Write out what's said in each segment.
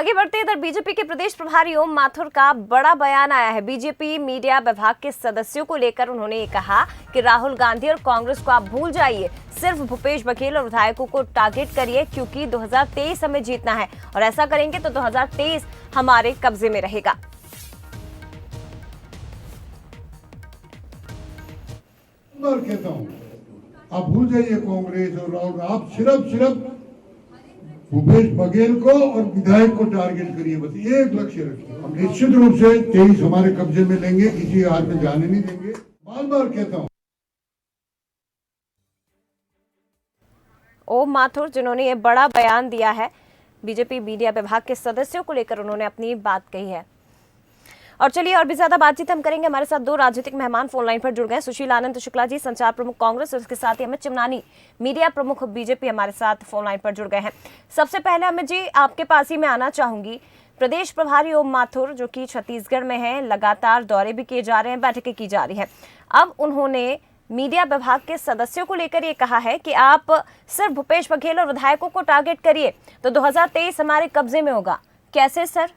आगे बढ़ते हैं, इधर बीजेपी के प्रदेश प्रभारी ओम माथुर का बड़ा बयान आया है। बीजेपी मीडिया विभाग के सदस्यों को लेकर उन्होंने ये कहा कि राहुल गांधी और कांग्रेस को आप भूल जाइए, सिर्फ भूपेश बघेल और विधायकों को टारगेट करिए, क्योंकि 2023 हमें जीतना है और ऐसा करेंगे तो 2023 हमारे कब्जे में रहेगा। कहता हूं, आप भूल जाइए कांग्रेस और राहुल, आप सिर्फ भूपेश बघेल को और विधायक को टारगेट करिए, बस एक लक्ष्य रखिए। हम निश्चित रूप से 23 हमारे कब्जे में लेंगे, किसी हाथ में जाने नहीं देंगे। बार कहता हूं। ओम माथुर जिन्होंने ये बड़ा बयान दिया है, बीजेपी मीडिया विभाग के सदस्यों को लेकर उन्होंने अपनी बात कही है। और चलिए और भी ज्यादा बातचीत हम करेंगे। हमारे साथ दो राजनीतिक मेहमान फोन लाइन पर जुड़ गए। सुशील आनंद शुक्ला जी, संचार प्रमुख कांग्रेस, और इसके साथ ही अमित चिमनानी, मीडिया प्रमुख बीजेपी, हमारे साथ फोन लाइन पर जुड़ गए हैं। सबसे पहले अमित जी, आपके पास ही मैं आना चाहूंगी। प्रदेश प्रभारी ओम माथुर जो कि छत्तीसगढ़ में है, लगातार दौरे भी किए जा रहे हैं, बैठकें की जा रही है। अब उन्होंने मीडिया विभाग के सदस्यों को लेकर ये कहा है कि आप सिर्फ भूपेश बघेल और विधायकों को टारगेट करिए तो 2023 हमारे कब्जे में होगा। कैसे सर?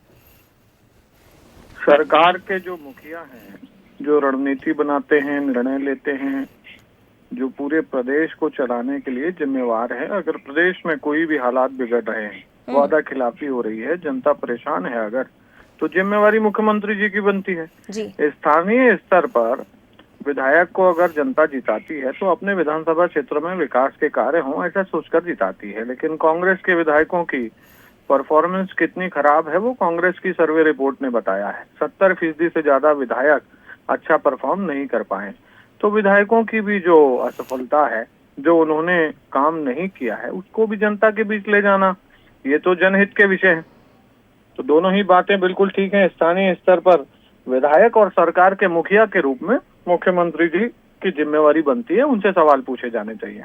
सरकार के जो मुखिया हैं, जो रणनीति बनाते हैं, निर्णय लेते हैं, जो पूरे प्रदेश को चलाने के लिए जिम्मेवार है, अगर प्रदेश में कोई भी हालात बिगड़ रहे हैं, वादा खिलाफी हो रही है, जनता परेशान है, अगर तो जिम्मेवारी मुख्यमंत्री जी की बनती है। स्थानीय स्तर पर विधायक को अगर जनता जिताती है तो अपने विधानसभा क्षेत्र में विकास के कार्य हों, ऐसा सोचकर जिताती है। लेकिन कांग्रेस के विधायकों की परफॉर्मेंस कितनी खराब है वो कांग्रेस की सर्वे रिपोर्ट ने बताया है। 70% से ज्यादा विधायक अच्छा परफॉर्म नहीं कर पाए। तो विधायकों की भी जो असफलता है, जो उन्होंने काम नहीं किया है, उसको भी जनता के बीच ले जाना, ये तो जनहित के विषय है। तो दोनों ही बातें बिल्कुल ठीक हैं। स्थानीय स्तर पर विधायक और सरकार के मुखिया के रूप में मुख्यमंत्री जी की जिम्मेवारी बनती है, उनसे सवाल पूछे जाने चाहिए।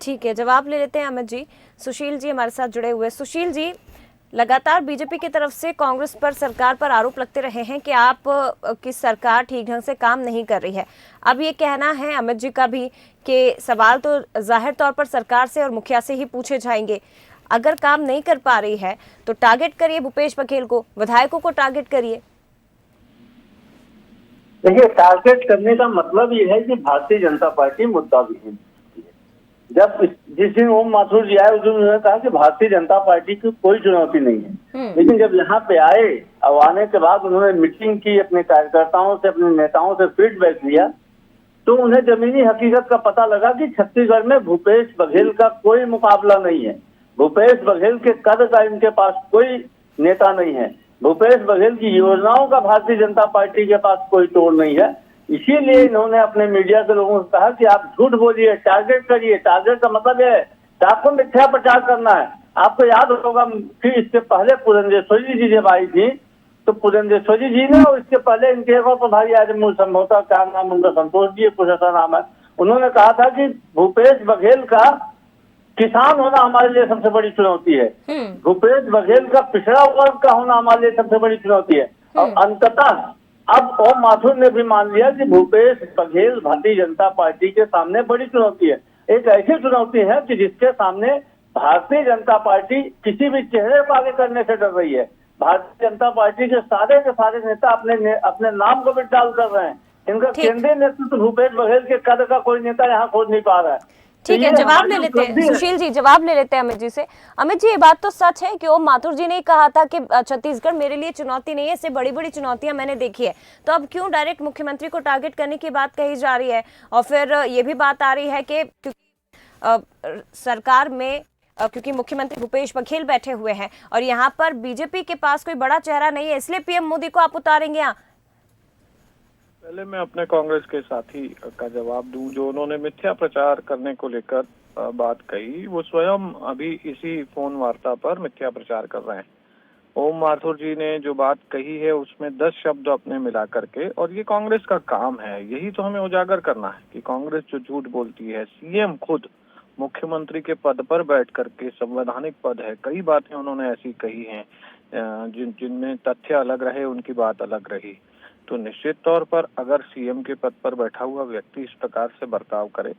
ठीक है, जवाब ले लेते हैं अमित जी। सुशील जी हमारे साथ जुड़े हुए। सुशील जी, लगातार बीजेपी की तरफ से कांग्रेस पर, सरकार पर आरोप लगते रहे हैं कि आप की सरकार ठीक ढंग से काम नहीं कर रही है। अब ये कहना है अमित जी का भी कि सवाल तो जाहिर तौर पर सरकार से और मुखिया से ही पूछे जाएंगे। अगर काम नहीं कर पा रही है तो टारगेट करिए भूपेश बघेल को, विधायकों को टारगेट करिए। देखिए, टारगेट करने का मतलब ये है कि भारतीय जनता पार्टी मुद्दा विहीन। जब जिस दिन ओम माथुर जी आए उस दिन उन्होंने कहा कि भारतीय जनता पार्टी की कोई चुनौती नहीं है। लेकिन जब यहाँ पे आए, अब आने के बाद उन्होंने मीटिंग की, अपने कार्यकर्ताओं से, अपने नेताओं से फीडबैक लिया, तो उन्हें जमीनी हकीकत का पता लगा कि छत्तीसगढ़ में भूपेश बघेल का कोई मुकाबला नहीं है। भूपेश बघेल के कद का इनके पास कोई नेता नहीं है। भूपेश बघेल की योजनाओं का भारतीय जनता पार्टी के पास कोई तोड़ नहीं है। इसीलिए इन्होंने अपने मीडिया के लोगों से कहा कि आप झूठ बोलिए, टारगेट करिए। टारगेट का मतलब है कि आपको मिथ्या प्रचार करना है। आपको याद होगा कि इससे पहले पुरंदेश्वरी जी जब आई थी तो पुरंदेश्वरी जी ने, और इसके पहले इनके एक और प्रभारी आज संभवतः क्या नाम उनका, संतोष जी कुछ ऐसा नाम है, उन्होंने कहा था कि भूपेश बघेल का किसान होना हमारे लिए सबसे बड़ी चुनौती है, भूपेश बघेल का पिछड़ा वर्ग का होना हमारे लिए सबसे बड़ी चुनौती है। और अंततः अब ओम माथुर ने भी मान लिया कि भूपेश बघेल भारतीय जनता पार्टी के सामने बड़ी चुनौती है। एक ऐसी चुनौती है कि जिसके सामने भारतीय जनता पार्टी किसी भी चेहरे को आगे करने से डर रही है। भारतीय जनता पार्टी के सारे नेता अपने नाम को भी डाल कर रहे हैं। इनका केंद्रीय नेतृत्व भूपेश बघेल के कद का कोई नेता यहाँ खोज नहीं पा रहा है। ठीक है, जवाब ले लेते हैं सुशील जी, जवाब ले लेते हैं अमित जी से। अमित जी, ये बात तो सच है कि ओम माथुर जी ने कहा था कि छत्तीसगढ़ मेरे लिए चुनौती नहीं है, इससे बड़ी बड़ी चुनौतियां मैंने देखी है। तो अब क्यों डायरेक्ट मुख्यमंत्री को टारगेट करने की बात कही जा रही है? और फिर ये भी बात आ रही है कि सरकार में क्योंकि मुख्यमंत्री भूपेश बघेल बैठे हुए हैं और यहाँ पर बीजेपी के पास कोई बड़ा चेहरा नहीं है, इसलिए पीएम मोदी को आप उतारेंगे यहाँ? पहले मैं अपने कांग्रेस के साथी का जवाब दूं, जो उन्होंने मिथ्या प्रचार करने को लेकर बात कही, वो स्वयं अभी इसी फोन वार्ता पर मिथ्या प्रचार कर रहे हैं। ओम माथुर जी ने जो बात कही है उसमें 10 शब्द अपने मिला करके, और ये कांग्रेस का काम है, यही तो हमें उजागर करना है कि कांग्रेस जो झूठ बोलती है। सीएम खुद मुख्यमंत्री के पद पर बैठ करके, संवैधानिक पद है, कई बातें उन्होंने ऐसी कही हैं जिनमें तथ्य अलग रहे, उनकी बात अलग रही। तो निश्चित तौर पर अगर सीएम के पद पर बैठा हुआ व्यक्ति इस प्रकार से बर्ताव करे,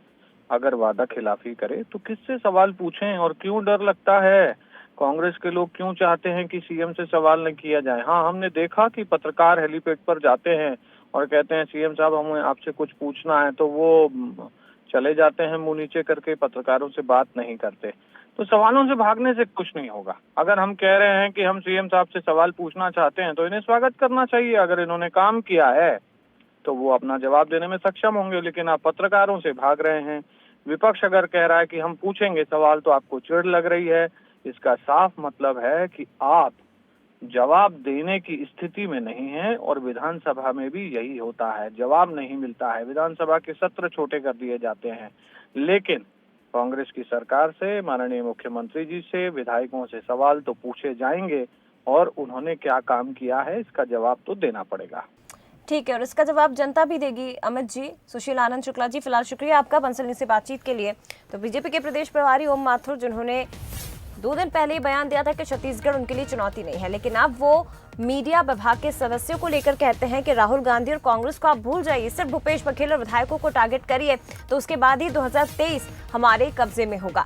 अगर वादा खिलाफी करे, तो किससे सवाल पूछें और क्यों डर लगता है? कांग्रेस के लोग क्यों चाहते हैं कि सीएम से सवाल न किया जाए? हाँ, हमने देखा कि पत्रकार हेलीपैड पर जाते हैं और कहते हैं सीएम साहब हमें आपसे कुछ पूछना है, तो वो चले जाते हैं मुंह नीचे करके, पत्रकारों से बात नहीं करते। तो सवालों से भागने से कुछ नहीं होगा। अगर हम कह रहे हैं कि हम सीएम साहब से सवाल पूछना चाहते हैं तो इन्हें स्वागत करना चाहिए। अगर इन्होंने काम किया है तो वो अपना जवाब देने में सक्षम होंगे, लेकिन आप पत्रकारों से भाग रहे हैं। विपक्ष अगर कह रहा है कि हम पूछेंगे सवाल तो आपको चिढ़ लग रही है। इसका साफ मतलब है कि आप जवाब देने की स्थिति में नहीं है, और विधानसभा में भी यही होता है, जवाब नहीं मिलता है। विधानसभा के सत्र छोटे कर दिए जाते हैं। लेकिन कांग्रेस की सरकार से, माननीय मुख्यमंत्री जी से, विधायकों से सवाल तो पूछे जाएंगे, और उन्होंने क्या काम किया है इसका जवाब तो देना पड़ेगा। ठीक है, और इसका जवाब जनता भी देगी। अमित जी, सुशील आनंद शुक्ला जी, फिलहाल शुक्रिया आपका बंसलनी से बातचीत के लिए। तो बीजेपी के प्रदेश प्रभारी ओम माथुर, जिन्होंने 2 दिन पहले बयान दिया था कि छत्तीसगढ़ उनके लिए चुनौती नहीं है, लेकिन अब वो मीडिया विभाग के सदस्यों को लेकर कहते हैं कि राहुल गांधी और कांग्रेस को आप भूल जाइए, सिर्फ भूपेश बघेल और विधायकों को टारगेट करिए, तो उसके बाद ही 2023 हमारे कब्जे में होगा।